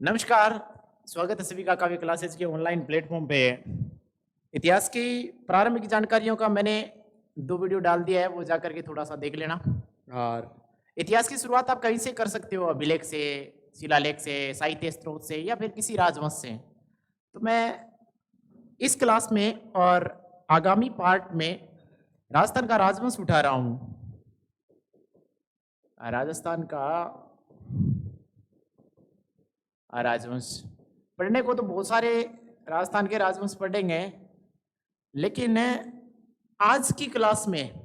नमस्कार, स्वागत है सभी का काव्य क्लासेस के ऑनलाइन प्लेटफॉर्म पे। इतिहास की प्रारंभिक जानकारियों का मैंने 2 वीडियो डाल दिया है, वो जाकर के थोड़ा-सा देख लेना। और इतिहास की शुरुआत आप कहीं से कर सकते हो, अभिलेख से, शिलालेख से, साहित्य स्रोत से या फिर किसी राजवंश से। तो मैं इस क्लास में और आगामी पार्ट में राजस्थान का राजवंश उठा रहा हूँ। राजस्थान का राजवंश पढ़ने को तो बहुत सारे राजस्थान के राजवंश पढ़ेंगे, लेकिन आज की क्लास में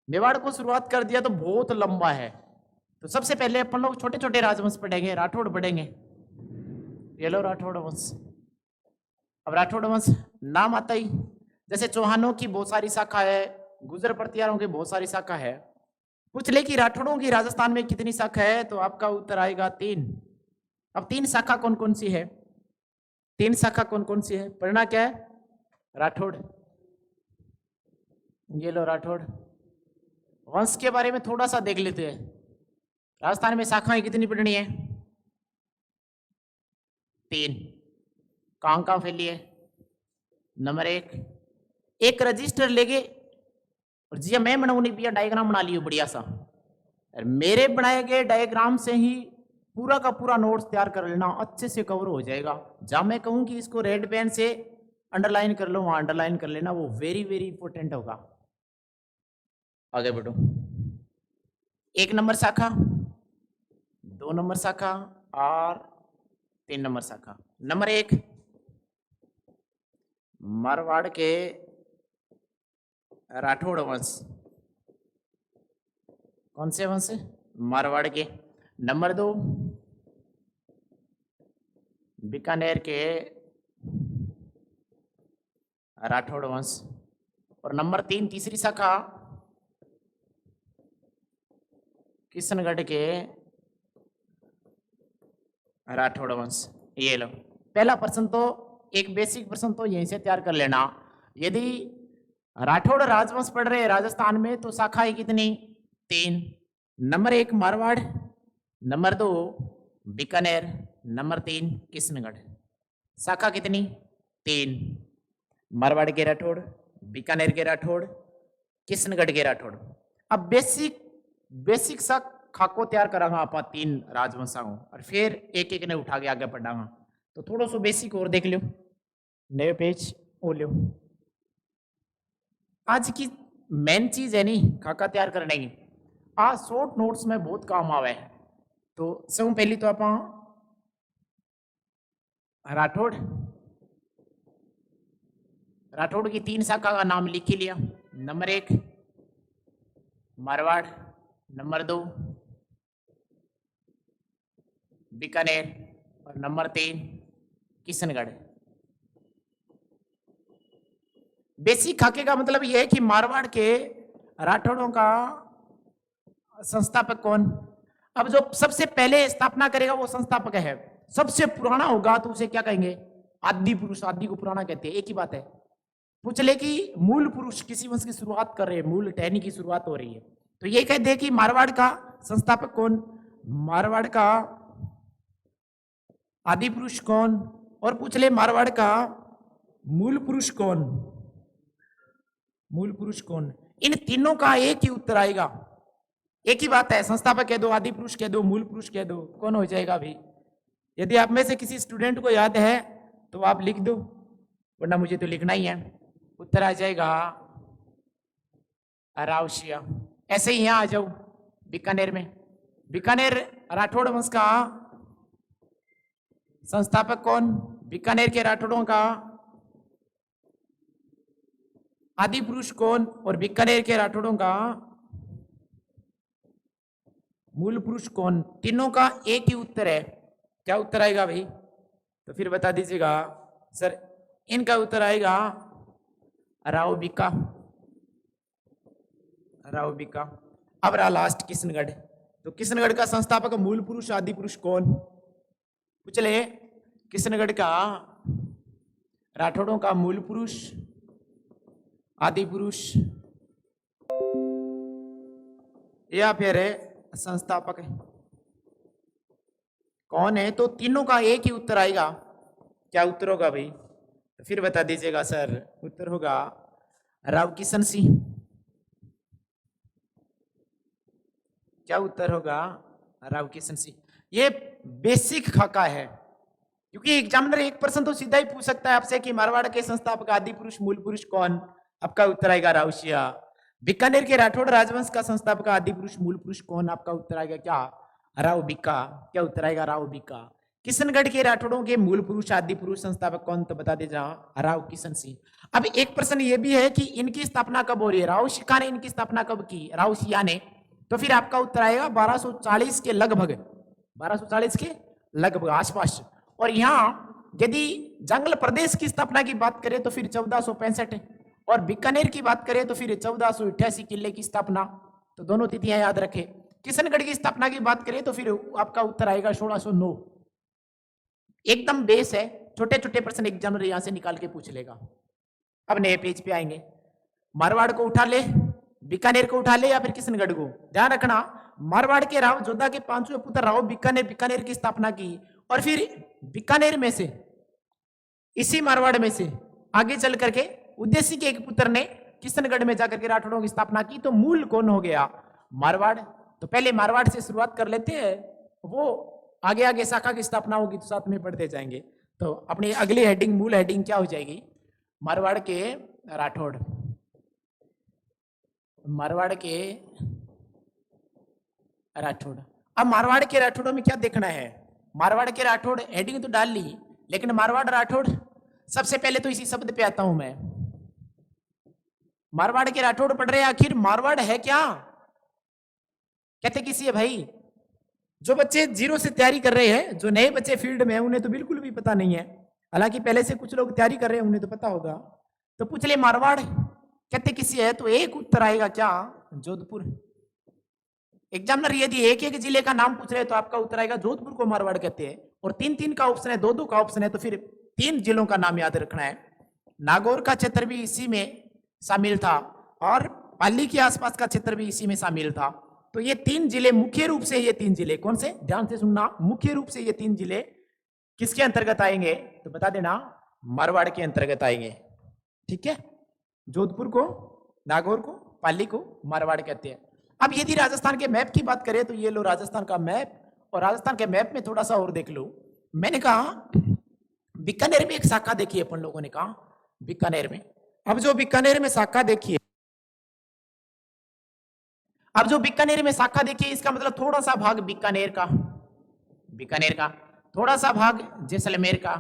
मेवाड़ को शुरुआत कर दिया तो बहुत लंबा है। तो सबसे पहले अपन लोग छोटे छोटे राजवंश पढ़ेंगे, राठौड़ पढ़ेंगे। ये लो राठौड़ वंश। अब राठौड़ वंश नाम आता ही, जैसे चौहानों की बहुत सारी शाखा है, गुजर प्रतिहारों की बहुत सारी शाखा है। पूछ ले कि राठौड़ों की राजस्थान में कितनी शाखा है, तो आपका उत्तर आएगा 3। अब 3 शाखा कौन कौन सी है? 3 शाखा कौन कौन सी है? पढ़ना क्या है? राठौड़। ये लो राठौड़ वंश के बारे में थोड़ा सा देख लेते हैं। राजस्थान में शाखाएं कितनी पढ़नी है? 3। कहाँ कहाँ फैली है? नंबर 1, एक रजिस्टर लेके और जी मैं बनाऊंगी भैया, डायग्राम बना लियो बढ़िया सा। और मेरे बनाए गए डायग्राम से ही पूरा का पूरा नोट्स तैयार कर लेना, अच्छे से कवर हो जाएगा। जहां मैं कहूं कि इसको रेड पेन से अंडरलाइन कर लो, वहां अंडरलाइन कर लेना, वो वेरी वेरी इंपॉर्टेंट होगा। आगे बढ़ो। 1 नंबर शाखा, 2 नंबर शाखा और 3 नंबर शाखा। नंबर 1, मारवाड़ के राठौड़ वंश। कौन से वंश? मारवाड़ के। नंबर 2, बीकानेर के राठौड़ वंश। और नंबर 3 तीसरी शाखा, किशनगढ़ के राठौड़ वंश। ये लो पहला प्रश्न तो, एक बेसिक प्रश्न तो यहीं से तैयार कर लेना। यदि राठौड़ राजवंश पढ़ रहे हैं राजस्थान में, तो शाखाएं कितनी? 3। Number 1 Marwar, number 2 Bikaner, number 3 Kishangarh. शाखा कितनी? 3। मारवाड़ के राठौड़, बीकानेर के राठौड़, किशनगढ़ के राठौड़। अब बेसिक बेसिक सा खाको तैयार करांगा आप 3 राजवंशों और फिर एक एक ने उठा के आगे बढ़ांगा। तो थोड़ा सा बेसिक और देख लो, नए पेज ओ लो। आज की मेन चीज है नहीं खाका तैयार करने की, आज शॉर्ट नोट्स में बहुत काम आवे है। तो सब पहली तो आप राठौड़ राठौड़ की 3 शाखा का नाम लिख ही लिया। नंबर 1 मारवाड़, नंबर 2 बीकानेर और नंबर 3 किशनगढ़। बेसिक खाके का मतलब यह है कि मारवाड़ के राठौड़ों का संस्थापक कौन? अब जो सबसे पहले स्थापना करेगा वो संस्थापक है। सबसे पुराना होगा तो उसे क्या कहेंगे? आदि पुरुष। आदि को पुराना कहते हैं, एक ही बात है। पूछ ले कि मूल पुरुष किसी वंश की शुरुआत कर रहे हैं, मूल टहनी की शुरुआत हो रही है, तो ये कहते हैं कि मारवाड़ का संस्थापक कौन? मारवाड़ का आदि पुरुष कौन? और पूछ ले मारवाड़ का मूल पुरुष कौन? मूल पुरुष कौन? इन तीनों का एक ही उत्तर आएगा। एक ही बात है, संस्थापक कह दो, आदि पुरुष कह दो, मूल पुरुष कह दो, कौन हो जाएगा भाई? यदि आप में से किसी स्टूडेंट को याद है तो आप लिख दो, वरना मुझे तो लिखना ही है। उत्तर आ जाएगा रावशिया। ऐसे ही यहां आ जाओ बीकानेर में। बीकानेर राठौड़ वंश का संस्थापक कौन? बीकानेर के राठौड़ों का आदि पुरुष कौन? और बीकानेर के राठौड़ों का मूल पुरुष कौन? तीनों का एक ही उत्तर है। क्या उत्तर आएगा भाई? तो फिर बता दीजिएगा सर। इनका उत्तर आएगा राव बीका। राव बीका। अब रहा लास्ट किशनगढ़। तो किशनगढ़ का संस्थापक मूल पुरुष आदि पुरुष कौन? पूछ ले किशनगढ़ का राठौड़ों का मूल पुरुष आदि पुरुष या फिर संस्थापक कौन है, तो तीनों का एक ही उत्तर आएगा। क्या उत्तर होगा भाई? तो फिर बता दीजिएगा सर। उत्तर होगा राव किशन सिंह। क्या उत्तर होगा? राव किशन सिंह। ये बेसिक खाका है, क्योंकि एग्जामिनर 1% तो सीधा ही पूछ सकता है आपसे कि मारवाड़ के संस्थापक आदि पुरुष मूल पुरुष कौन? आपका उत्तर आएगा रावशिया। बीकानेर के राठौड़ राजवंश का संस्थापक आदि पुरुष मूल पुरुष कौन? आपका उत्तर आएगा क्या? राव बीका। क्या उत्तर आएगा? राव बीका। किशनगढ़ के राठौड़ों के मूल पुरुष आदि पुरुष संस्थापक कौन? तो बता दीजिए राव किशन सिंह। अब एक प्रश्न ये भी है कि इनकी स्थापना कब हो रही है? राव शिका ने इनकी स्थापना कब की? राव सिया ने। तो फिर आपका उत्तर आएगा 1240 के लगभग, 1240 के लगभग आसपास। और यहाँ यदि जंगल प्रदेश की स्थापना की बात करें तो फिर 1465, और बीकानेर की बात करें तो फिर 1488 किले की स्थापना। तो दोनों तिथियां याद रखें। किशनगढ़ की स्थापना की बात करें तो फिर आपका उत्तर आएगा 1609। एकदम बेस है, छोटे छोटे प्रश्न एग्जामिनर यहां से निकाल के पूछ लेगा। अब नए पेज पे आएंगे। मारवाड़ को उठा ले, बीकानेर को उठा ले या फिर किशनगढ़ को। ध्यान रखना, मारवाड़ के राव जोधा के पांचवें पुत्र राव बीकानेर की स्थापना की, और फिर बीकानेर में से, इसी मारवाड़ में से आगे चल करके उद्देश्य के एक पुत्र ने किशनगढ़ में जाकर के राठौड़ों की स्थापना की। तो मूल कौन हो गया? मारवाड़। तो पहले मारवाड़ से शुरुआत कर लेते हैं, वो आगे आगे शाखा की स्थापना होगी तो साथ में पढ़ते जाएंगे। तो अपनी अगली हेडिंग, मूल हेडिंग क्या हो जाएगी? मारवाड़ के राठौड़। मारवाड़ के राठौड़। अब मारवाड़ के राठौड़ों में क्या देखना है? मारवाड़ के राठौड़ हेडिंग तो डाल ली, लेकिन मारवाड़ राठौड़ सबसे पहले तो इसी शब्द पे आता हूं मैं। मारवाड़ के राठौड़ पढ़ रहे हैं, आखिर मारवाड़ है क्या? कहते किसी है भाई? जो बच्चे जीरो से तैयारी कर रहे हैं, जो नए बच्चे फील्ड में हैं, उन्हें तो बिल्कुल भी पता नहीं है। हालांकि पहले से कुछ लोग तैयारी कर रहे हैं, उन्हें तो पता होगा। तो पूछ ले मारवाड़ कहते किसी है, तो एक उत्तर आएगा क्या? जोधपुर। एग्जामिनर यदि एक एक जिले का नाम पूछ रहे हैं तो आपका उत्तर आएगा जोधपुर को मारवाड़ कहते हैं। और 3-3 का ऑप्शन है, 2-2 का ऑप्शन है, तो फिर 3 जिलों का नाम याद रखना है। नागौर का क्षेत्र भी इसी में शामिल था, और पाली के आसपास का क्षेत्र भी इसी में शामिल था। तो ये 3 जिले मुख्य रूप से, ये 3 जिले कौन से? ध्यान से सुनना, मुख्य रूप से ये 3 जिले किसके अंतर्गत आएंगे? तो बता देना, मारवाड़ के अंतर्गत आएंगे। ठीक है, जोधपुर को, नागौर को, पाली को मारवाड़ कहते हैं। अब यदि राजस्थान के मैप की बात करें तो ये लो राजस्थान का मैप, और राजस्थान के मैप में थोड़ा सा और देख लो। मैंने कहा बीकानेर में एक शाखा देखी अपन लोगों ने कहा बीकानेर में। अब जो बीकानेर में शाखा देखिए, अब जो बीकानेर में शाखा देखिए, इसका मतलब थोड़ा सा भाग बीकानेर का, बीकानेर का थोड़ा सा भाग जैसलमेर का,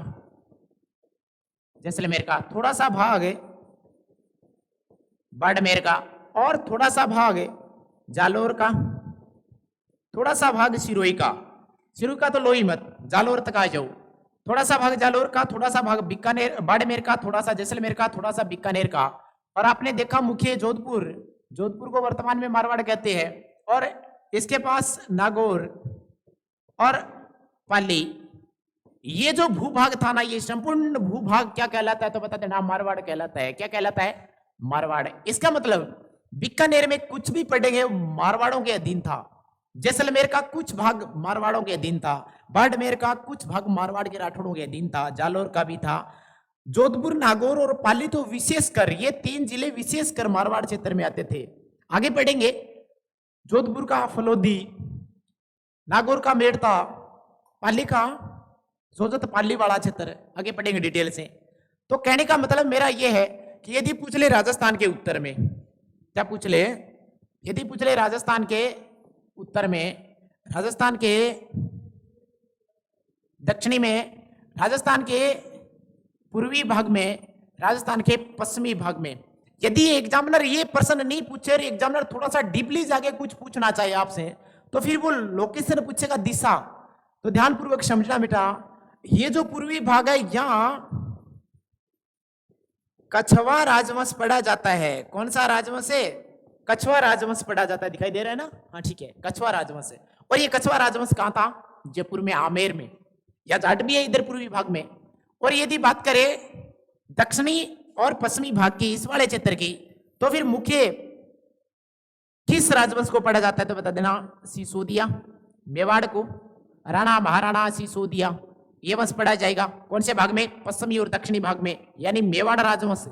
जैसलमेर का थोड़ा सा भाग बाड़मेर का, और थोड़ा सा भाग जालोर का, थोड़ा सा भाग सिरोही का। सिरोही का तो लो ही मत, जालोर तक आ जाओ। थोड़ा सा भाग जालोर का, थोड़ा सा भाग बीकानेर बाड़मेर का, थोड़ा सा जैसलमेर का, थोड़ा सा बीकानेर का। और आपने देखा मुख्य जोधपुर, जोधपुर को वर्तमान में मारवाड़ कहते हैं, और इसके पास नागौर और पाली। ये जो भूभाग था ना, ये संपूर्ण भूभाग क्या कहलाता है? तो बता देना, मारवाड़ कहलाता है। क्या कहलाता है? मारवाड़। इसका मतलब बीकानेर में कुछ भी पड़ेंगे मारवाड़ों के अधीन था, जैसलमेर का कुछ भाग मारवाड़ों के अधीन था, बाड़मेर का कुछ भाग मारवाड़ के राठौड़ों के अधीन था, जालोर का भी था। जोधपुर, नागौर और पाली तो विशेषकर, ये 3 जिले विशेषकर मारवाड़ क्षेत्र में आते थे। आगे पढ़ेंगे, जोधपुर का फलोदी, नागौर का मेड़ता, पाली का सोजत पाली वाला क्षेत्र। आगे पढ़ेंगे डिटेल से। तो कहने का मतलब मेरा यह है कि यदि पूछ ले राजस्थान के उत्तर में, क्या पूछ ले? यदि पूछ ले राजस्थान के उत्तर में, राजस्थान के दक्षिणी में, राजस्थान के पूर्वी भाग में, राजस्थान के पश्चिमी भाग में, यदि एग्जामिनर ये प्रश्न नहीं पूछे और एग्जामिनर थोड़ा सा डीपली जाके कुछ पूछना चाहिए आपसे, तो फिर वो लोकेशन पूछेगा, दिशा। तो ध्यानपूर्वक समझना बेटा, ये जो पूर्वी भाग है, यहां कछवा राजवंश पढ़ा जाता है। कौन सा राजवंश है? कछवा राजवंश पढ़ा जाता है। दिखाई दे रहा है ना? हाँ ठीक है, कछवा राजवंश है। और ये कछवा राजवंश कहां था? जयपुर में, आमेर में, या जाट भी है इधर पूर्वी भाग में। और यदि बात करें दक्षिणी और पश्चिमी भाग की, इस वाले क्षेत्र की, तो फिर मुख्य किस राजवंश को पढ़ा जाता है? तो बता देना, सिसोदिया, मेवाड़ को, राणा महाराणा सिसोदिया, ये वंश पढ़ा जाएगा कौन से भाग में? पश्चिमी और दक्षिणी भाग में, यानी मेवाड़ राजवंश।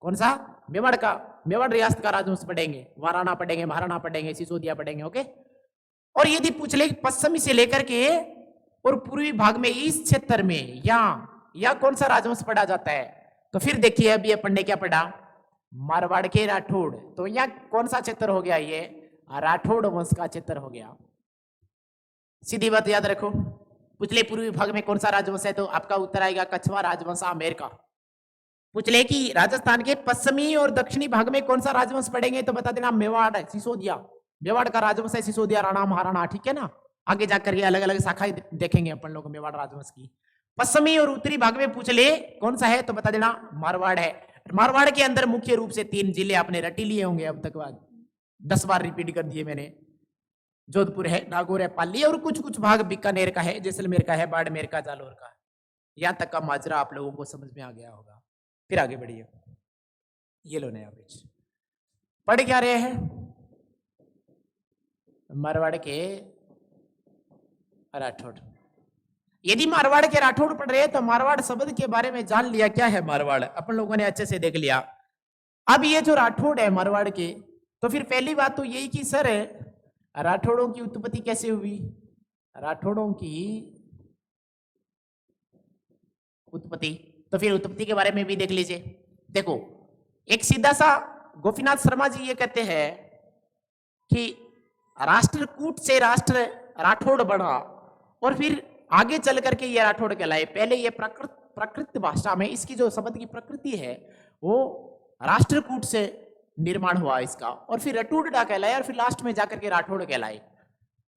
कौन सा? मेवाड़ का, मेवाड़ रियासत का राजवंश पढ़ेंगे, वहां राणा पढ़ेंगे, महाराणा पढ़ेंगे, सिसोदिया पढ़ेंगे। ओके। और यदि पूछ ले पश्चिमी से लेकर के और पूर्वी भाग में इस क्षेत्र में या कौन सा राजवंश पढ़ा जाता है, तो फिर देखिए अभी अपन ने क्या पढ़ा, मारवाड़ के राठौड़। तो यहाँ कौन सा क्षेत्र हो गया? ये राठौड़ वंश का क्षेत्र हो गया। सीधी बात याद रखो। पूछले पूर्वी भाग में कौन सा राजवंश है, तो आपका उत्तर आएगा कछवा राजवंश आमेर का। पूछले कि राजस्थान के पश्चिमी और दक्षिणी भाग में कौन सा राजवंश पढ़ेंगे, तो बता देना मेवाड़ सिसोदिया, मेवाड़ का राजवंश है सिसोदिया, राणा महाराणा। ठीक है ना। आगे जाकर के अलग अलग शाखाएं देखेंगे अपन लोग मेवाड़ राजवंश की। पश्चिमी और उत्तरी भाग में पूछ ले कौन सा है, तो बता देना मारवाड़ है। मारवाड़ के अंदर मुख्य रूप से 3 जिले आपने रटी लिए होंगे अब तक, बाद 10 बार रिपीट कर दिए मैंने। जोधपुर है, नागौर है, पाली, और कुछ कुछ भाग बीकानेर का है, जैसलमेर का है, बाड़मेर का, जालोर का। यहां तक का माजरा आप लोगों को समझ में आ गया होगा। फिर आगे बढ़िए। ये लो नया पेज। पढ़ क्या रहे हैं? मारवाड़ के राठौड़। यदि मारवाड़ के राठौड़ पढ़ रहे हैं तो मारवाड़ शब्द के बारे में जान लिया, क्या है मारवाड़, अपन लोगों ने अच्छे से देख लिया। अब ये जो राठौड़ है मारवाड़ के, तो फिर पहली बात तो यही कि सर राठौड़ों की उत्पत्ति कैसे हुई? राठौड़ों की उत्पत्ति, तो फिर उत्पत्ति के बारे में भी देख लीजिए। देखो, एक सीधा सा गोपीनाथ शर्मा जी ये कहते हैं कि राष्ट्रकूट से राष्ट्र राठौड़ बढ़ा और फिर आगे चल करके ये राठौड़ कहलाए। पहले ये प्राकृत भाषा में इसकी जो शब्द की प्रकृति है वो राष्ट्रकूट से निर्माण हुआ इसका, और फिर रटूडा कहलाए, और फिर लास्ट में जाकर के राठौड़ कहलाए।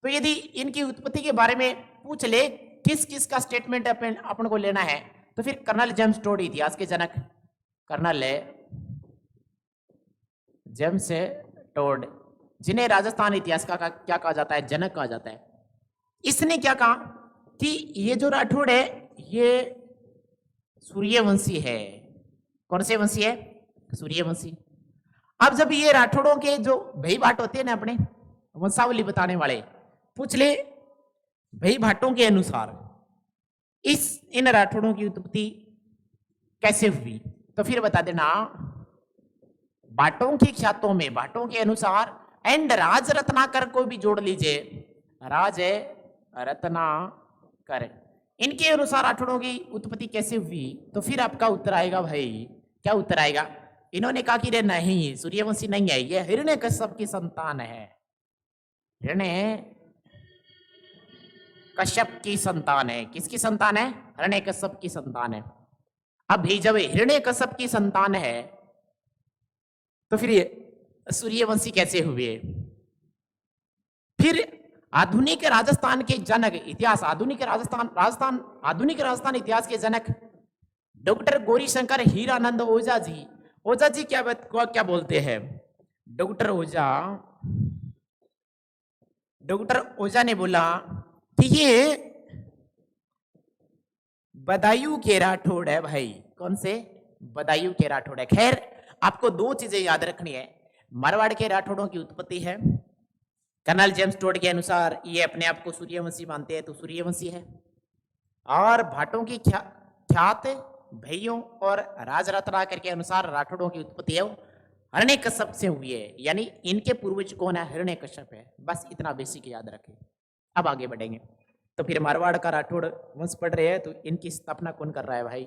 तो यदि इनकी उत्पत्ति के बारे में पूछ ले किस किस का स्टेटमेंट अपन को लेना है, तो फिर कर्नल जेम्स टोड इतिहास के जनक, कर्नल जेम्स टोड, जिन्हें राजस्थान इतिहास का क्या कहा जाता है? जनक कहा जाता है। इसने क्या कहा कि ये जो राठौड़ है ये सूर्यवंशी है। कौन से वंशी है? सूर्यवंशी। अब जब ये राठौड़ों के जो भाई भाट होते हैं ना अपने वंशावली बताने वाले, पूछ ले भाई भाटों के अनुसार इन राठौड़ों की उत्पत्ति कैसे हुई, तो फिर बता देना भाटों की ख्यातों में, भाटों के अनुसार, एंड राज रत्नाकर को भी जोड़ लीजिए, राज रत्नाकर, इनके अनुसार राठौड़ों की उत्पत्ति कैसे हुई, तो फिर आपका उत्तर आएगा भाई, क्या उत्तर आएगा? इन्होंने कहा कि रे नहीं, सूर्यवंशी नहीं है, ये हिरण्यकश्यप की संतान है, हिरण्यकश्यप की संतान है। किसकी संतान है? हिरण्यकश्यप की संतान है। अब भी जब हिरण्यकश्यप की संतान है तो फिर ये सूर्यवंशी कैसे हुए? फिर आधुनिक राजस्थान के जनक इतिहास, आधुनिक राजस्थान इतिहास के जनक डॉक्टर गौरीशंकर हीरानंद ओझा जी, ओझा जी क्या बोलते हैं? डॉक्टर ओझा ने बोला कि ये बदायूं के राठौड़ है भाई। कौन से? बदायूं के राठौड़ है। खैर, आपको 2 चीजें याद रखनी है। मारवाड़ के राठौड़ों की उत्पत्ति है, कर्नल जेम्स टोड के अनुसार ये अपने आप को सूर्यवंशी मानते हैं, तो सूर्यवंशी है। और भाटों की ख्यात भैयों और राजरत्नाकर के अनुसार राठौड़ों की उत्पत्ति है हिरण्यकश्यप से हुई है, यानी इनके पूर्वज कौन है? हिरण्यकश्यप है। बस इतना बेसिक याद रखें। अब आगे बढ़ेंगे। तो फिर मारवाड़ का राठौड़ वंश पढ़ रहे हैं, तो इनकी स्थापना कौन कर रहा है भाई?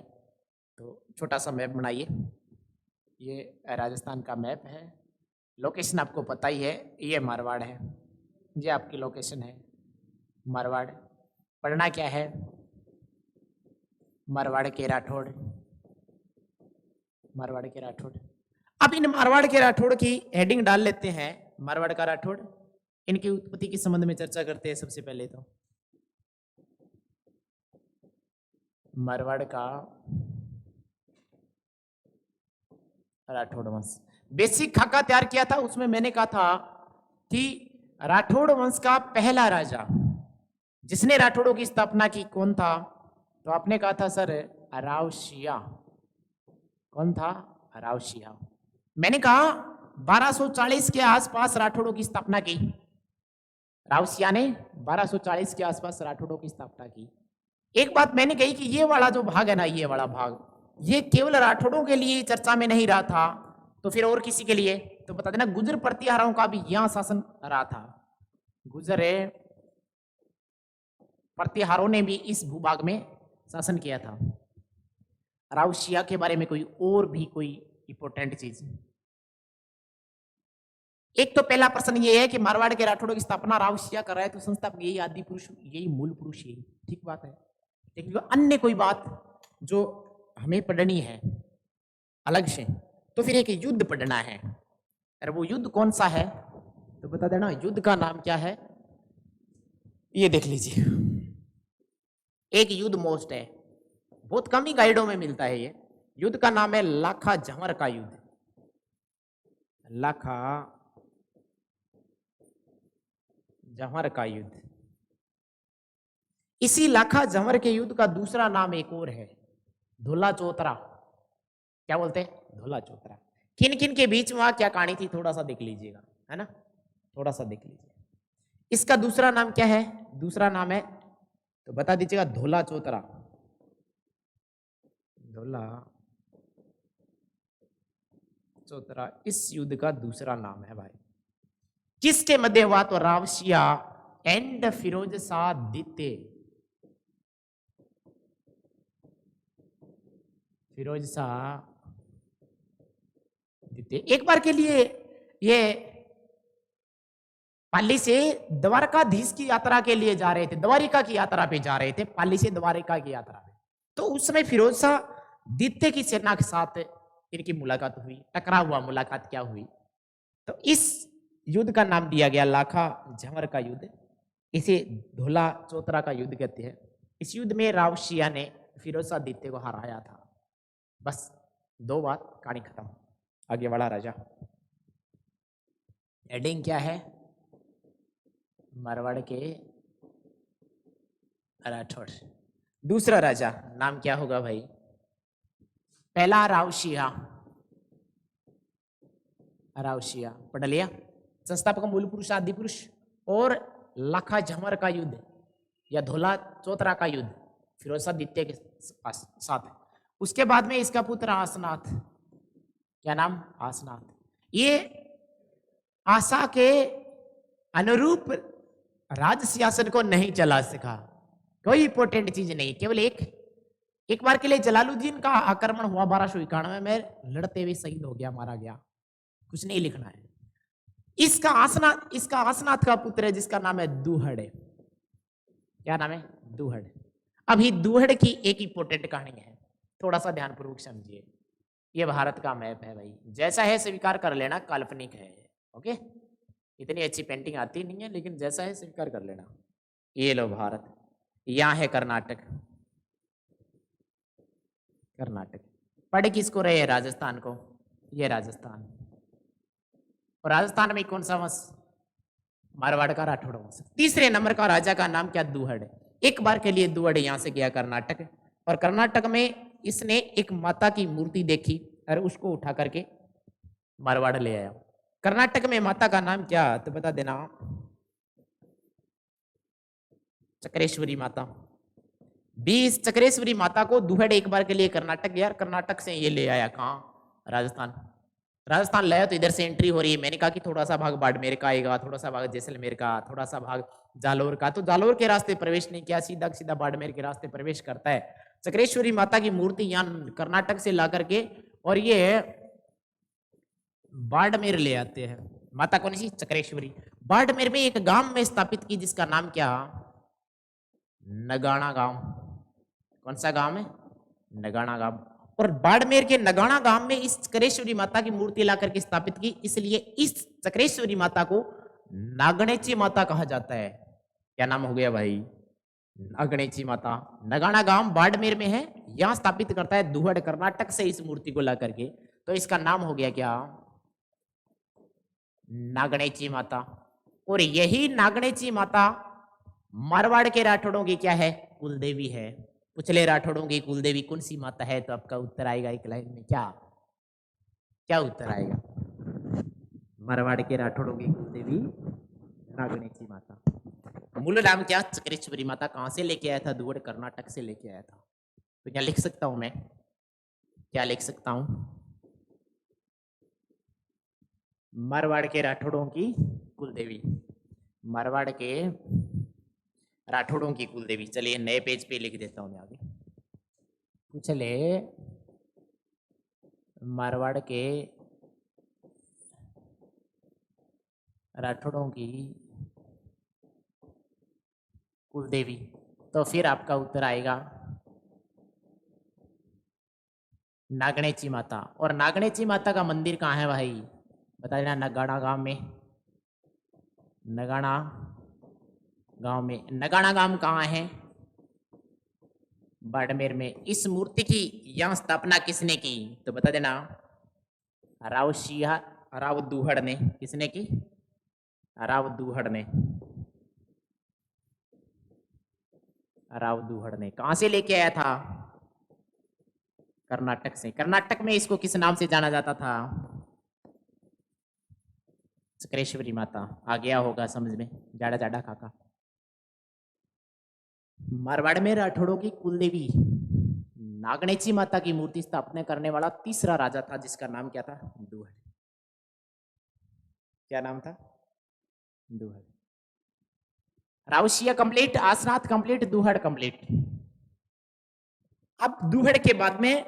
तो छोटा सा मैप बनाइए। ये राजस्थान का मैप है, लोकेशन आपको पता ही है, ये मारवाड़ है, ये आपकी लोकेशन है मारवाड़। पढ़ना क्या है? मारवाड़ के राठौड़, मारवाड़ के राठौड़। अब इन मारवाड़ के राठौड़ की हेडिंग डाल लेते हैं, मारवाड़ का राठौड़। इनकी उत्पत्ति के संबंध में चर्चा करते हैं। सबसे पहले तो मारवाड़ का राठौड़ वंश, बेसिक खाका तैयार किया था, उसमें मैंने कहा था कि राठौड़ वंश का पहला राजा जिसने राठौड़ों की स्थापना की कौन था? तो आपने कहा था सर रावशिया। कौन था? रावशिया। मैंने कहा 1240 के आसपास राठौड़ों की स्थापना की। रावसिया ने 1240 के आसपास राठौड़ों की स्थापना की। एक बात मैंने कही कि ये वाला जो भाग है ना, ये वाला भाग, ये केवल राठौड़ों के लिए चर्चा में नहीं रहा था, तो फिर और किसी के लिए? तो बता देना, गुजर प्रतिहारों का भी यहां शासन रहा था। गुजर प्रतिहारों ने भी इस भूभाग में शासन किया था। रावसिया के बारे में कोई और भी कोई इंपॉर्टेंट चीज? एक तो पहला प्रश्न ये है कि मारवाड़ के राठौड़ों की स्थापना रावसिया कर रहा है, तो संस्थापक यही आदि पुरुष, यही मूल पुरुष, यही ठीक बात है। लेकिन अन्य कोई बात जो हमें पढ़नी है अलग से, तो फिर एक युद्ध पढ़ना है। अरे वो युद्ध कौन सा है तो बता देना, युद्ध का नाम क्या है? ये देख लीजिए, एक युद्ध मोस्ट है, बहुत कम ही गाइडों में मिलता है। ये युद्ध का नाम है लाखा झंवर का युद्ध। लाखा झंवर का युद्ध। इसी लाखा झंवर के युद्ध का दूसरा नाम एक और है, धोला चौतरा। क्या बोलते हैं? धोला चौतरा। किन किन के बीच वहां क्या कहानी थी, थोड़ा सा देख लीजिएगा, है ना, थोड़ा सा देख लीजिए। इसका दूसरा नाम क्या है? दूसरा नाम है तो बता दीजिएगा, धोला चौतरा। धोला चौतरा इस युद्ध का दूसरा नाम है भाई। किसके मध्य हुआ? तो रावसिया एंड फिरोज शाह द्वितीय। फिरोज शाह द्वितीय एक बार के लिए ये पाली से द्वारकाधीश की यात्रा के लिए जा रहे थे, द्वारिका की यात्रा पे जा रहे थे, पाली से द्वारिका की यात्रा पे। तो उस समय फिरोज शाह द्वितीय की सेना के साथ इनकी मुलाकात हुई, टकराव हुआ। मुलाकात क्या हुई? तो इस युद्ध का नाम दिया गया लाखा झंवर का युद्ध। इसे धोला चौतरा का युद्ध कहते हैं। इस युद्ध में रावसिया ने फिरोज शाह द्वितीय को हराया था। बस दो बात, कहानी खत्म। आगे वाला राजा। हेडिंग क्या है? मारवाड़ के राठौड़। दूसरा राजा नाम क्या होगा भाई? पहला रावसिया। रावसिया पढ़ लिया। संस्थापक मूल पुरुष आदि पुरुष। और लाखा झंवर का युद्ध या धोला चौतरा का युद्ध फिरोज शाह द्वितीय के साथ। उसके बाद में इसका पुत्र आसनाथ। क्या नाम? आसनाथ। ये आशा के अनुरूप राज सियासत को नहीं चला सका, कोई इंपॉर्टेंट चीज नहीं। केवल एक बार के लिए जलालुद्दीन का आक्रमण हुआ 1291 में, लड़ते हुए शहीद हो गया, मारा गया। कुछ नहीं लिखना है। इसका आसनाथ का पुत्र है जिसका नाम है दूहड़। क्या नाम है? दूहड़। अभी दूहड़ की एक इंपॉर्टेंट कहानी है, थोड़ा सा ध्यानपूर्वक समझिए। ये भारत का मैप है भाई, जैसा है स्वीकार कर लेना, काल्पनिक है। ओके, इतनी अच्छी पेंटिंग आती नहीं है, लेकिन जैसा है स्वीकार कर लेना। ये लो भारत, यहाँ है कर्नाटक। कर्नाटक पढ़ किसको रहे? राजस्थान को। ये राजस्थान। और राजस्थान में कौन सा वंश? मारवाड़ का राठौड़ वंश। तीसरे नंबर का राजा का नाम क्या? दूहड़। एक बार के लिए दूहड़ यहां से गया कर्नाटक, और कर्नाटक में इसने एक माता की मूर्ति देखी और उसको उठा करके मारवाड़ ले आया। कर्नाटक में माता का नाम क्या? तो बता देना, चक्रेश्वरी माता। 20 चक्रेश्वरी माता को दूहड़ एक बार के लिए कर्नाटक गया, कर्नाटक से ये ले आया कहाँ? राजस्थान। राजस्थान लाया तो इधर से एंट्री हो रही है। मैंने कहा कि थोड़ा सा भाग बाड़मेर का आएगा, थोड़ा सा भाग जैसलमेर का, थोड़ा सा भाग जालोर का। तो जालोर के रास्ते प्रवेश नहीं किया, सीधा सीधा बाड़मेर के रास्ते प्रवेश करता है। चक्रेश्वरी माता की मूर्ति यहाँ कर्नाटक से ला करके और ये बाड़मेर ले आते हैं। माता कौन सी? चक्रेश्वरी। बाड़मेर में एक गांव में स्थापित की जिसका नाम क्या? नगाना गांव। कौन सा गांव है? नगाना गांव। और बाड़मेर के नगाना गांव में इस चक्रेश्वरी माता की मूर्ति ला करके स्थापित की, इसलिए इस चक्रेश्वरी माता को नागणेची माता कहा जाता है। क्या नाम हो गया भाई? नागणेची माता। नगाना गांव बाड़मेर में है, यहां स्थापित करता है दूहड़ कर्नाटक से इस मूर्ति को ला करके, तो इसका नाम हो गया क्या? नागणेची माता। और यही नागणेची माता मारवाड़ के राठौड़ों की क्या है? कुलदेवी है। पिछले राठौड़ों की कुलदेवी कौन सी माता है? तो आपका उत्तर आएगा एक लाइन में, क्या क्या उत्तर आएगा? मारवाड़ के राठौड़ों की कुलदेवी नागणेची माता। मूल नाम क्या? चक्रेश्वरी माता। कहाँ से लेके आया था? दुहड़ कर्नाटक से लेके आया था। तो क्या लिख सकता हूं मैं? क्या लिख सकता हूं? मारवाड़ के राठौड़ों की कुलदेवी। मारवाड़ के राठौड़ों की कुलदेवी। चलिए नए पेज पे लिख देता हूं मैं आगे। चले मारवाड़ के राठौड़ों की कुलदेवी। तो फिर आपका उत्तर आएगा नागणेची माता। और नागणेची माता का मंदिर कहाँ है भाई? बता देना। नगाड़ा गांव में। नगाड़ा गांव में। नगाड़ा गांव कहाँ है? बाड़मेर में। इस मूर्ति की यहाँ स्थापना किसने की? तो बता देना। राव सिया राव दूहड़ ने। किसने की? राव दूहड़ ने। राव दूहड़ ने। कहां से लेके आया था? कर्नाटक से। कर्नाटक में इसको किस नाम से जाना जाता था? चक्रेश्वरी माता। आ गया होगा समझ में। जाड़ा जाड़ा काका। मारवाड़ में राठौड़ों की कुलदेवी नागणेची माता की मूर्ति स्थापना करने वाला तीसरा राजा था, जिसका नाम क्या था? दूहड़। क्या नाम था? दूहड़। रावशिया कंप्लीट, आसनाथ कंप्लीट, दूहड़ कंप्लीट। अब दूहड़ के बाद में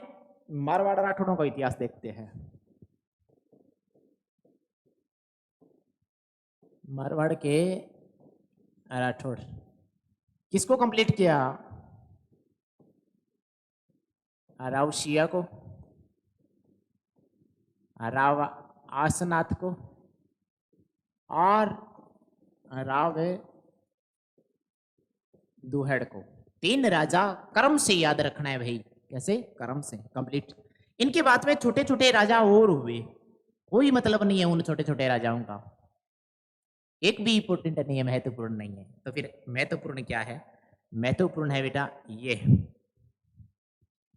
मारवाड़ राठौड़ों का इतिहास देखते हैं। मारवाड़ के राठौड़ किसको कंप्लीट किया? रावशिया को, राव आसनाथ को और राव दूहड़ को। तीन राजा कर्म से याद रखना है भाई। कैसे? कर्म से कंप्लीट। इनके बाद में छोटे छोटे राजा और हुए, कोई मतलब नहीं है उन छोटे छोटे राजाओं का। एक भी इंपोर्टेंट नहीं है, महत्वपूर्ण नहीं है। तो फिर महत्वपूर्ण क्या है? महत्वपूर्ण है बेटा ये।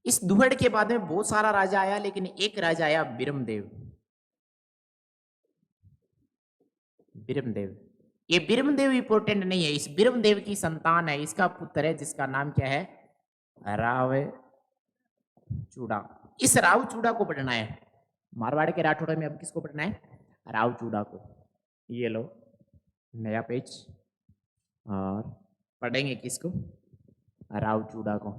इस दुहड़ के बाद में बहुत सारा राजा आया, लेकिन एक राजा आया बिरमदेव। बिरमदेव। ये बिरमदेव इंपोर्टेंट नहीं है। इस बिरमदेव की संतान है, इसका पुत्र है, जिसका नाम क्या है? राव चूड़ा। इस राव चूड़ा को पढ़ना है। मारवाड़ के राठौड़ में अब किसको पढ़ना है? राव चूड़ा को। ये लो नया पेज। और पढ़ेंगे किसको? राव चूड़ा को।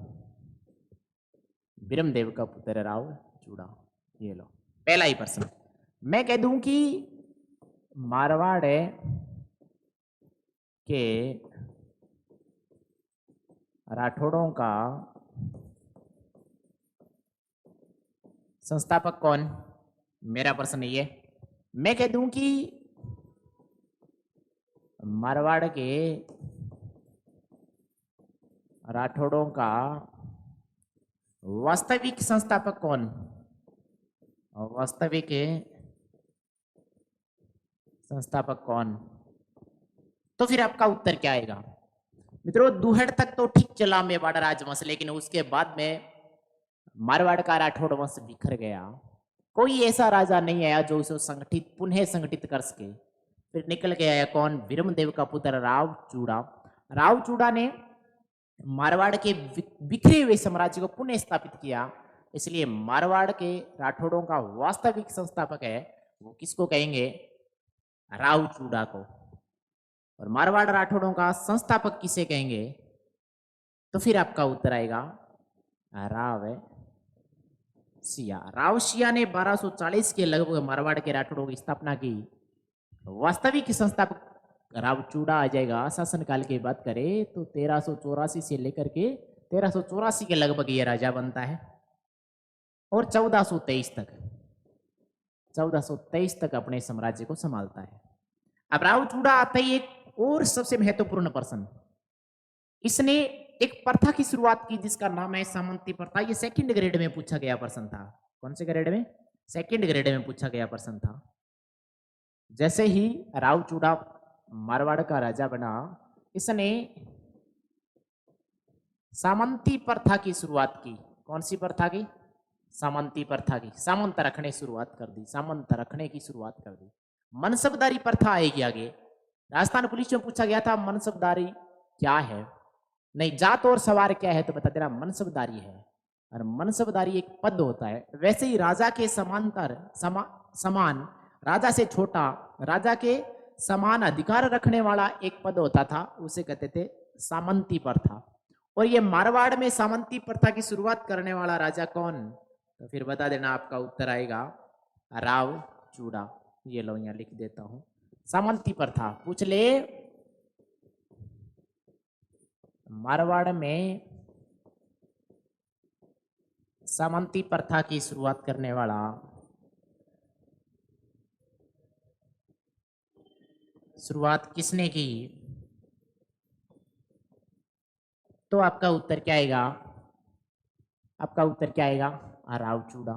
बिरमदेव का पुत्र राव चूड़ा। ये लो पहला ही प्रश्न। मैं कह दूं कि मारवाड़ के राठौड़ों का संस्थापक कौन? मेरा प्रश्न ये। मैं कह दूं कि मारवाड़ के राठौड़ों का वास्तविक संस्थापक कौन? वास्तविक संस्थापक कौन? तो फिर आपका उत्तर क्या आएगा? मित्रों दुहड़ तक तो ठीक चला मेवाड़ राजवंश, लेकिन उसके बाद में मारवाड़ का राठौड़ वंश बिखर गया। कोई ऐसा राजा नहीं आया जो उसे संगठित पुनः संगठित कर सके। फिर निकल के आया कौन? बिरमदेव का पुत्र राव चूड़ा। राव चूड़ा ने मारवाड़ के बिखरे हुए साम्राज्य को पुनः स्थापित किया। इसलिए मारवाड़ के राठौड़ों का वास्तविक संस्थापक है वो किसको कहेंगे? राव चूड़ा को। और मारवाड़ राठौड़ों का संस्थापक किसे कहेंगे? तो फिर आपका उत्तर आएगा राव सिया। राव सिया ने 1240 के लगभग मारवाड़ के राठौड़ों की स्थापना की। वास्तविक संस्थापक राव चूड़ा आ जाएगा। शासनकाल की बात करें तो 1384 से लेकर के 1384 के लगभग ये राजा बनता है और 1423 तक अपने साम्राज्य को संभालता है। अब राव चूड़ा आता ही एक और सबसे महत्वपूर्ण प्रश्न। इसने एक प्रथा की शुरुआत की जिसका नाम है सामंती प्रथा। ये सेकंड ग्रेड में पूछा गया प्रश्न था। कौन से ग्रेड में? सेकंड ग्रेड में पूछा गया प्रश्न था। जैसे ही राव चूड़ा मारवाड़ का राजा बना, इसने सामंती प्रथा की शुरुआत की। कौन सी प्रथा की? सामंती प्रथा की। सामंत रखने शुरुआत कर दी। सामंत रखने की शुरुआत कर दी। मनसबदारी प्रथा आएगी आगे, राजस्थान पुलिस में पूछा गया था मनसबदारी क्या है, नहीं जात और सवार क्या है, तो बता देना मनसबदारी है। और मनसबदारी एक पद होता है। वैसे ही राजा के समांतर समान, राजा से छोटा, राजा के समान अधिकार रखने वाला एक पद होता था, उसे कहते थे सामंती प्रथा। और ये मारवाड़ में सामंती प्रथा की शुरुआत करने वाला राजा कौन, तो फिर बता देना, आपका उत्तर आएगा राव चूड़ा। ये लो यहाँ लिख देता हूं, सामंती प्रथा पूछ ले। मारवाड़ में सामंती प्रथा की शुरुआत करने वाला शुरुआत किसने की, तो आपका उत्तर क्या आएगा, आपका उत्तर क्या आएगा, राव चूड़ा।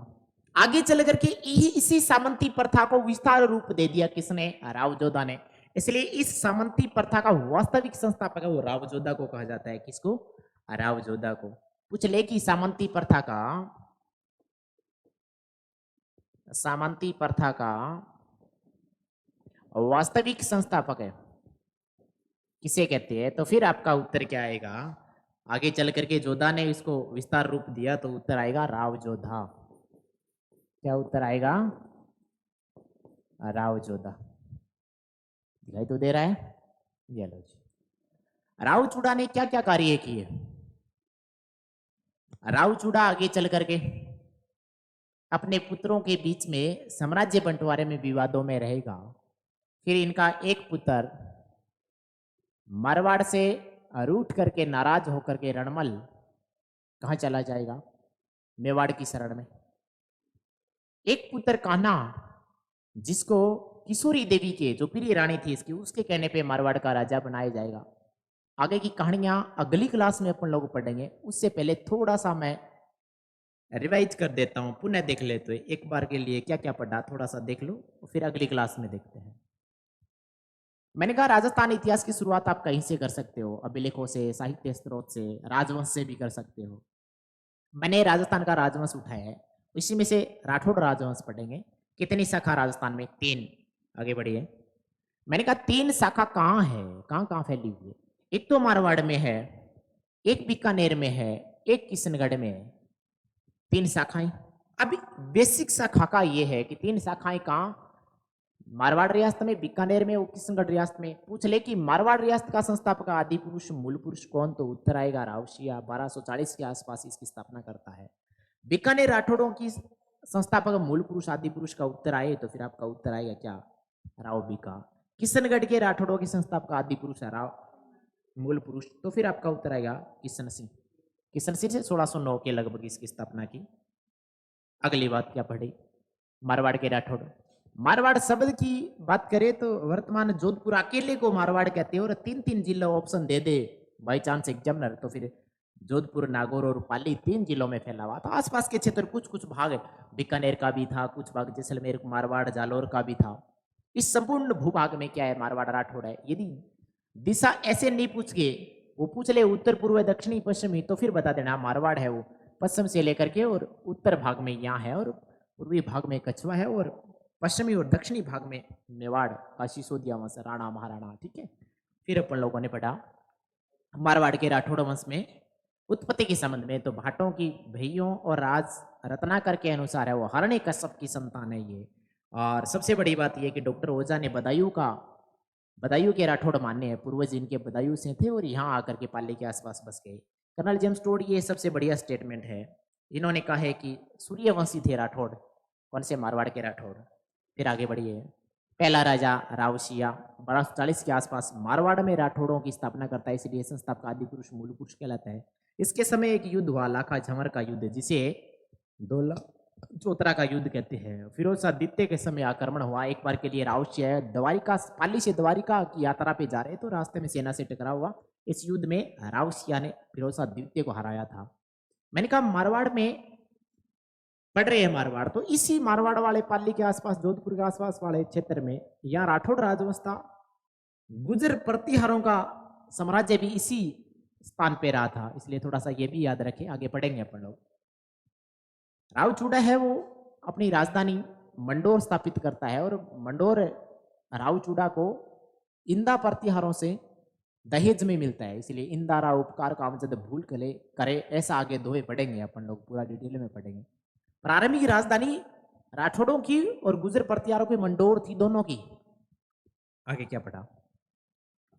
आगे चल करके इसी सामंती प्रथा को विस्तार रूप दे दिया किसने, राव जोधा ने। इसलिए इस सामंती प्रथा का वास्तविक संस्थापक है वो राव जोधा को कहा जाता है। किसको, राव जोधा को। पूछ ले कि सामंती प्रथा का वास्तविक संस्थापक है किसे कहते हैं, तो फिर आपका उत्तर क्या आएगा। आगे चल करके जोधा ने इसको विस्तार रूप दिया, तो उत्तर आएगा राव जोधा। क्या उत्तर आएगा, राव जोधा। दिखाई तो दे रहा है, ये लो जी। राव चूड़ा ने क्या क्या कार्य किए। राव चूड़ा आगे चल करके अपने पुत्रों के बीच में साम्राज्य बंटवारे में विवादों में रहेगा। फिर इनका एक पुत्र मारवाड़ से रूठ करके नाराज होकर के रणमल कहाँ चला जाएगा, मेवाड़ की शरण में। एक पुत्र कान्हा, जिसको किशोरी देवी के जो प्रिय रानी थी इसकी, उसके कहने पे मारवाड़ का राजा बनाया जाएगा। आगे की कहानियां अगली क्लास में अपन लोग पढ़ेंगे। उससे पहले थोड़ा सा मैं रिवाइज कर देता हूं, पुनः देख ले तो एक बार के लिए क्या क्या पढ़ा थोड़ा सा देख लो, फिर अगली क्लास में देखते हैं। मैंने कहा राजस्थान इतिहास की शुरुआत आप कहीं से कर सकते हो, अभिलेखों से, साहित्य स्रोत से, राजवंश से भी कर सकते हो। मैंने राजस्थान का राजवंश उठाया है, इसी में से राठौड़ राजवंश पढ़ेंगे। कितनी शाखा राजस्थान में, 3। आगे बढ़िए। मैंने कहा 3 शाखा कहाँ है, कहाँ कहाँ फैली हुई है। एक तो मारवाड़ में है, एक बीकानेर में है, एक किशनगढ़ में है। 3 शाखाएं। अभी बेसिक शाखा का ये है कि 3 शाखाएं कहाँ, मारवाड़ रियासत में, बीकानेर में, और किशनगढ़ रियासत में। पूछ ले कि मारवाड़ रियासत का संस्थापक आदि पुरुष मूल पुरुष कौन, तो उत्तर आएगा रावशिया। 1240 के आसपास इसकी स्थापना करता है। बीकानेर राठौड़ों की संस्थापक मूल पुरुष आदि पुरुष का उत्तर आए, तो फिर आपका उत्तर आएगा क्या, राव बीका। किशनगढ़ के राठौड़ों की संस्थापक आदि पुरुष है राव मूल पुरुष, तो फिर आपका उत्तर आएगा किशन सिंह। किशन सिंह से 1609 के लगभग इसकी स्थापना की। अगली बात क्या पढ़ी, मारवाड़ के राठौड़। मारवाड़ शब्द की बात करें तो वर्तमान जोधपुर अकेले को मारवाड़ कहते हैं, और 3 जिला option they they by chance examiner, तो फिर जोधपुर, नागौर और पाली 3 जिलों में फैला हुआ था। आसपास के क्षेत्र कुछ कुछ भाग बीकानेर का भी था, कुछ भाग जैसलमेर, मारवाड़, जालौर का भी था। इस संपूर्ण भूभाग में क्या है, मारवाड़ राठौड़ है। यदि दिशा ऐसे नहीं पूछ के, वो पूछ ले उत्तर पूर्व दक्षिणी पश्चिमी, तो फिर बता देना मारवाड़ है वो पश्चिम से लेकर के, और उत्तर भाग में यहाँ है, और पूर्वी भाग में कछवा है, और पश्चिमी और दक्षिणी भाग में मेवाड़ का सिसोदिया वंश, राणा महाराणा। ठीक है। फिर अपन लोगों ने पढ़ा मारवाड़ के राठौड़ वंश में उत्पत्ति के संबंध में, तो भाटों की भैयों और राज रत्नाकर के अनुसार है वो हरणे कश्यप की संतान है ये। और सबसे बड़ी बात यह कि डॉक्टर ओझा ने बदायूं के राठौड़ माने हैं, पूर्वज इनके बदायूं से थे और यहाँ आकर के पाली के आसपास बस गए। कर्नल जेम्स टोड, ये सबसे बढ़िया स्टेटमेंट है। इन्होंने कहा है कि सूर्यवंशी थे राठौड़, कौन से, मारवाड़ के राठौड़। फिर आगे बढ़िए। पहला राजा रावशिया 1240 के आसपास मारवाड़ में राठौड़ों की स्थापना करता है, इसलिए संस्थापक आदि पुरुष मूल पुरुष कहलाता है। इसके समय एक युद्ध हुआ, लाखा झमर का युद्ध, जिसे दोला चौतरा का युद्ध कहते हैं। फिरोज शाह द्वितीय के समय आक्रमण हुआ। एक बार के लिए रावशिया द्वारिका, पाली से द्वारिका की यात्रा पे जा रहे तो रास्ते में सेना से टकराव हुआ। इस युद्ध में रावशिया ने फिरोज शाह द्वितीय को हराया था। मैंने कहा मारवाड़ में पढ़ रहे हैं मारवाड़, तो इसी मारवाड़ वाले पाली के आसपास, जोधपुर के आसपास वाले क्षेत्र में यहाँ राठौड़ राजवंश था। गुजर प्रतिहारों का साम्राज्य भी इसी स्थान पे रहा था, इसलिए थोड़ा सा ये भी याद रखें, आगे पढ़ेंगे अपन लोग। रावचूड़ा है वो अपनी राजधानी मंडोर स्थापित करता है, और मंडोर रावचूड़ा को इंदा प्रतिहारों से दहेज में मिलता है, इसलिए इंदारा उपकार काम जब भूल करे ऐसा आगे दोहे पढ़ेंगे अपन लोग, पूरा डिटेल में पढ़ेंगे। प्रारंभिक राजधानी राठौड़ों की और गुजर प्रतिहारों की मंडोर थी, दोनों की। आगे क्या पढ़ा?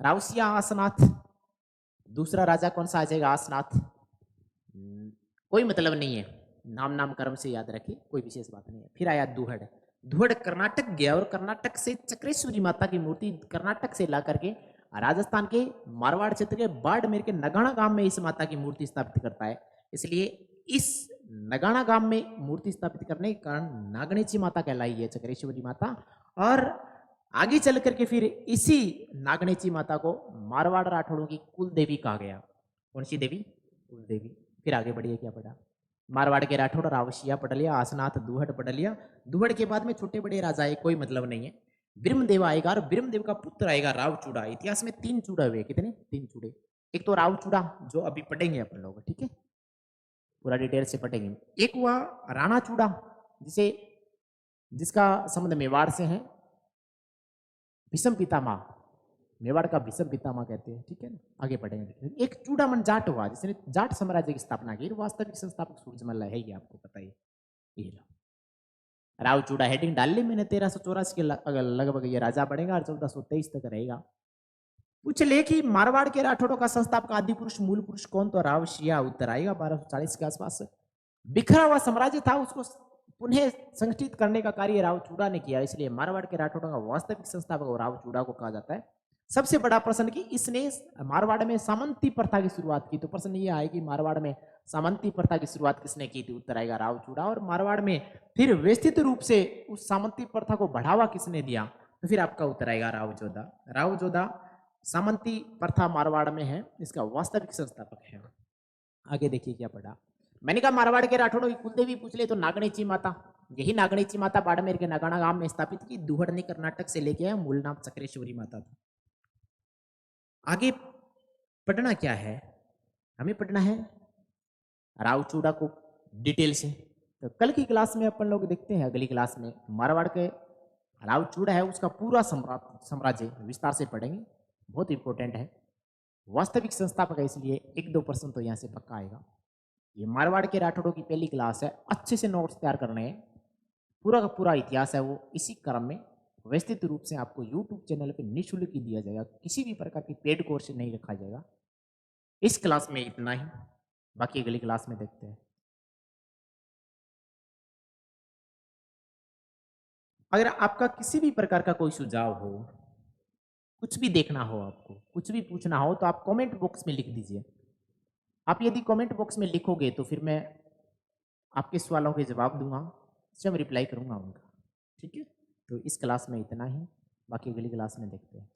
राउसिया आसनाथ, दूसरा राजा कौन सा आ जाएगा? आसनाथ। कोई मतलब नहीं है, नाम नाम कर्म से याद रखिए, कोई विशेष बात नहीं है। फिर आया दुहड़। दुहड़ कर्नाटक गया और कर्नाटक से चक्रेश्वरी माता की मूर्ति कर्नाटक से ला करके राजस्थान के मारवाड़ क्षेत्र के बाड़मेर के नगाना गांव में इस माता की मूर्ति स्थापित करता है। इसलिए इस नगाना गांव में मूर्ति स्थापित करने के कारण नागणेची माता कहलाई है, चक्रेश्वरी माता। और आगे चल करके फिर इसी नागणेची माता को मारवाड़ राठौड़ों की कुल देवी कहा गया। कौन सी देवी? कुल देवी। फिर आगे बढ़िए, क्या पढ़ा? मारवाड़ के राठौड़ रावशिया पढ़ लिया, आसनाथ दुहड़ पढ़ लिया। दुहड़ के बाद में छोटे बड़े राजा है, कोई मतलब नहीं है। ब्रह्मदेव आएगा और ब्रह्मदेव का पुत्र आएगा रावचूड़ा। इतिहास में 3 चूड़ा हुए, कितने? 3 चूड़े। एक तो रावचूड़ा जो अभी पढ़ेंगे अपन लोग, ठीक है, पूरा डिटेल से पढ़ेंगे। एक हुआ राणा चूड़ा, जिसका संबंध मेवाड़ से है, भीष्म पितामह, मेवाड़ का भीष्म पितामह कहते हैं, ठीक है ना, आगे पढ़ेंगे। एक चूड़ामन जाट हुआ जिसने जाट साम्राज्य की स्थापना की, वास्तविक संस्थापक सूरजमल है, ये आपको पता ही। ये लो राव चूड़ा, हेडिंग डाल ली मैंने। 1384 के लगभग ये राजा बढ़ेगा और 1423 तक रहेगा। पूछ ले कि मारवाड़ के राठौड़ों का संस्थापक आदि पुरुष मूल पुरुष कौन? तो राव शिया उत्तर आएगा 1240 के आसपास। बिखरा हुआ साम्राज्य था, उसको पुनः संगठित करने का कार्य राव चूड़ा ने किया, इसलिए मारवाड़ के राठौड़ों का वास्तविक संस्थापक राव चूड़ा को कहा जाता है। सबसे बड़ा प्रश्न कि इसने मारवाड़ में सामंती प्रथा की शुरुआत की, तो प्रश्न ये आए कि मारवाड़ में सामंती प्रथा की शुरुआत किसने की थी? उत्तर आएगा राव चूड़ा। और मारवाड़ में फिर व्यवस्थित रूप से उस सामंती प्रथा को बढ़ावा किसने दिया? तो फिर आपका उत्तर आएगा राव जोधा। राव जोधा सामंती प्रथा मारवाड़ में है, इसका वास्तविक संस्थापक है। आगे देखिए क्या पढ़ा। मैंने कहा मारवाड़ के राठौड़ों की कुलदेवी पूछ ले तो नागणेची माता, यही नागणेची माता बाड़मेर के नगाना गांव में स्थापित की। दुहड़ ने कर्नाटक से लेके आया, मूल नाम चक्रेश्वरी माता था। आगे पढ़ना क्या है? हमें पढ़ना है रावचूड़ा को डिटेल से। तो कल की क्लास में अपन लोग देखते हैं, अगली क्लास में मारवाड़ के रावचूड़ा है उसका पूरा साम्राज्य विस्तार से पढ़ेंगे, बहुत इंपॉर्टेंट है, वास्तविक संस्थापक है, इसलिए 1-2 प्रश्न तो यहाँ से पक्का आएगा। ये मारवाड़ के राठौड़ों की पहली क्लास है, अच्छे से नोट्स तैयार करने हैं। पूरा का पूरा इतिहास है वो इसी क्रम में व्यवस्थित रूप से आपको यूट्यूब चैनल पे निःशुल्क ही दिया जाएगा, किसी भी प्रकार की पेड कोर्स नहीं रखा जाएगा। इस क्लास में इतना ही, बाकी अगली क्लास में देखते हैं। अगर आपका किसी भी प्रकार का कोई सुझाव हो, कुछ भी देखना हो, आपको कुछ भी पूछना हो, तो आप कमेंट बॉक्स में लिख दीजिए। आप यदि कमेंट बॉक्स में लिखोगे तो फिर मैं आपके सवालों के जवाब दूंगा, स्वयं रिप्लाई करूंगा उनका, ठीक है। तो इस क्लास में इतना ही, बाकी अगली क्लास में देखते हैं।